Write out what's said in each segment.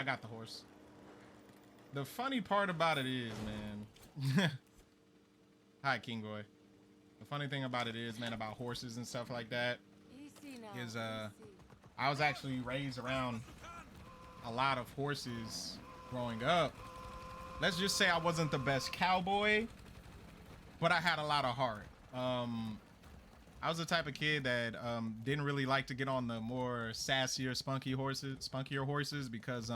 I got the horse. The funny part about it is, man. Hi, King Boy. The funny thing about it is, man, about horses and stuff like that is, I was actually raised around a lot of horses growing up. Let's just say I wasn't the best cowboy, but I had a lot of heart. I was the type of kid that didn't really like to get on the more sassier, spunkier horses because,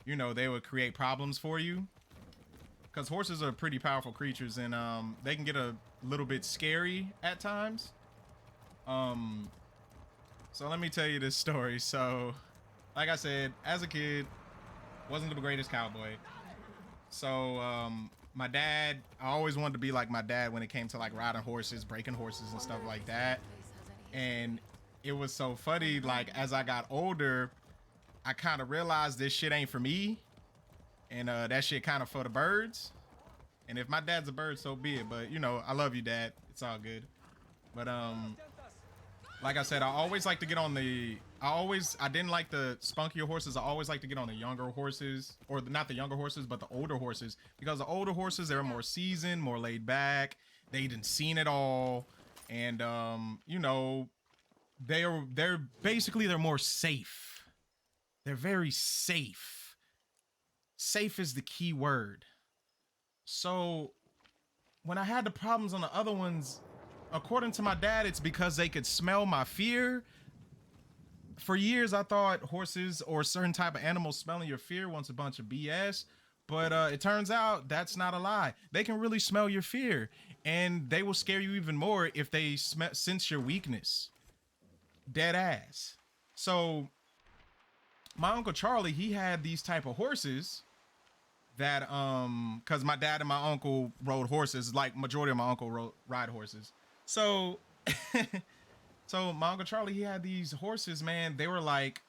you know, they would create problems for you. Because horses are pretty powerful creatures, and they can get a little bit scary at times. So let me tell you this story. So, like I said, as a kid, wasn't the greatest cowboy. So, my dad, I always wanted to be like my dad when it came to like riding horses, breaking horses and stuff like that. And it was so funny, like as I got older, I kind of realized this shit ain't for me. And that shit kind of for the birds. And if my dad's a bird, so be it. But, you know, I love you, Dad. It's all good. But, like I said, I always like to get on the... I didn't like the spunkier horses. I always like to get on the younger horses. Or not the younger horses, but the older horses. Because the older horses, they're more seasoned, more laid back. They done seen it all. And, you know, they're basically, they're more safe. They're very safe. Safe is the key word. So when I had the problems on the other ones, according to my dad, it's because they could smell my fear. For years, I thought horses or a certain type of animals smelling your fear was a bunch of BS. But it turns out that's not a lie. They can really smell your fear, and they will scare you even more if they sense your weakness. Dead ass. So my Uncle Charlie, he had these type of horses that because my dad and my uncle rode horses, like majority of my uncle ride horses. So so my Uncle Charlie, he had these horses, man. They were like,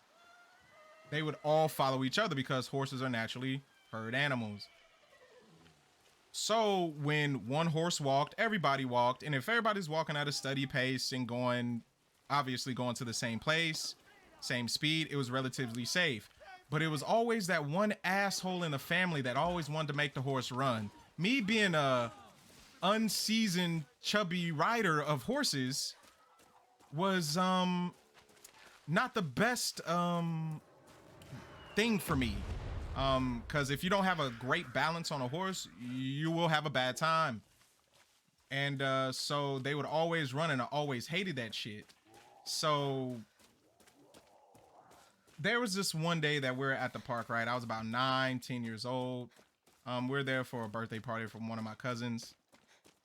they would all follow each other because horses are naturally herd animals. So when one horse walked, everybody walked. And if everybody's walking at a steady pace and obviously going to the same place, same speed, it was relatively safe. But it was always that one asshole in the family that always wanted to make the horse run. Me being a unseasoned, chubby rider of horses was not the best thing for me. Because if you don't have a great balance on a horse, you will have a bad time. And so they would always run, and I always hated that shit. So there was this one day that we're at the park, right? I was about 9-10 years old. We're there for a birthday party from one of my cousins.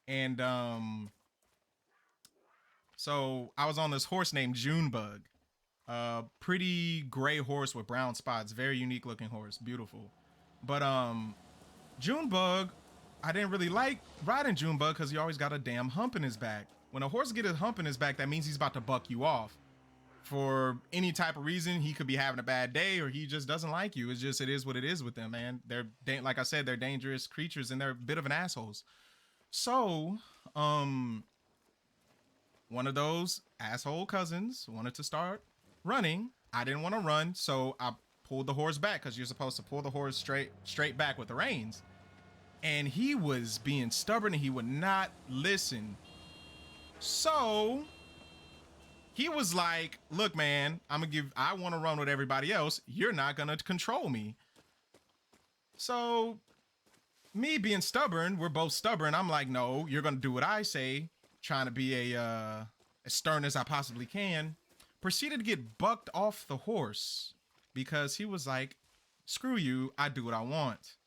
And so I was on this horse named Junebug. Pretty gray horse with brown spots. Very unique looking horse. Beautiful. But Junebug, I didn't really like riding Junebug because he always got a damn hump in his back. When a horse gets a hump in his back, that means he's about to buck you off. For any type of reason, he could be having a bad day, or he just doesn't like you. It's just, it is what it is with them, man. They're, like I said, they're dangerous creatures, and they're a bit of an assholes. So, one of those asshole cousins wanted to start running. I didn't want to run, so I pulled the horse back, because you're supposed to pull the horse straight back with the reins. And he was being stubborn, and he would not listen. So he was like, look, man, I want to run with everybody else. You're not going to control me. So me being stubborn, we're both stubborn. I'm like, no, you're going to do what I say. Trying to be as stern as I possibly can. Proceeded to get bucked off the horse because he was like, screw you, I do what I want.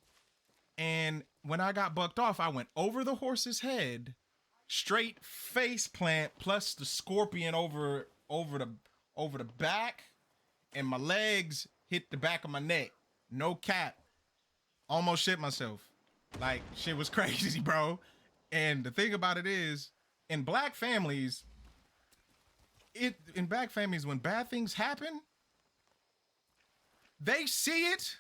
And when I got bucked off, I went over the horse's head, straight face plant, plus the scorpion over the back, and my legs hit the back of my neck. No cap. Almost shit myself. Like, shit was crazy, bro. And the thing about it is, in black families, when bad things happen, they see it.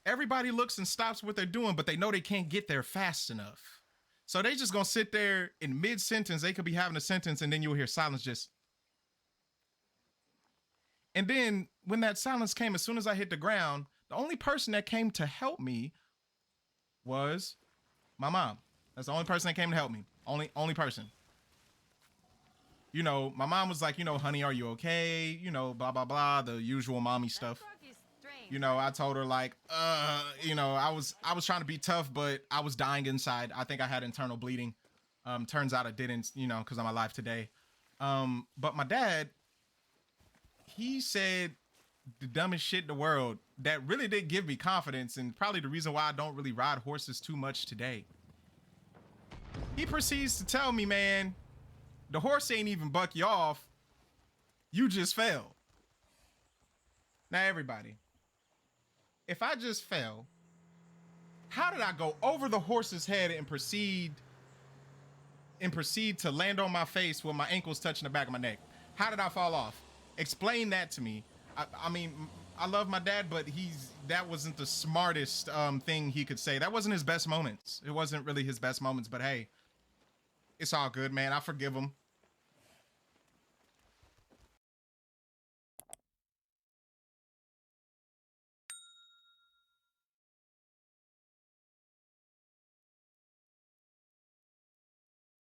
Everybody looks and stops what they're doing, but they know they can't get there fast enough. So they just gonna sit there in mid-sentence. They could be having a sentence, and then you'll hear silence just. And then when that silence came, as soon as I hit the ground, the only person that came to help me was my mom. That's the only person that came to help me. Only person. You know, my mom was like, you know, honey, are you okay? You know, blah, blah, blah, the usual mommy stuff. You know, I told her like, you know, I was trying to be tough, but I was dying inside. I think I had internal bleeding. Turns out I didn't, you know, because I'm alive today. But my dad, he said the dumbest shit in the world that really did give me confidence, and probably the reason why I don't really ride horses too much today. He proceeds to tell me, man, the horse ain't even buck you off. You just fell. Now, everybody, if I just fell, how did I go over the horse's head and proceed to land on my face with my ankles touching the back of my neck? How did I fall off? Explain that to me. I mean, I love my dad, but that wasn't the smartest thing he could say. That wasn't his best moments. It wasn't really his best moments, but hey, it's all good, man. I forgive him.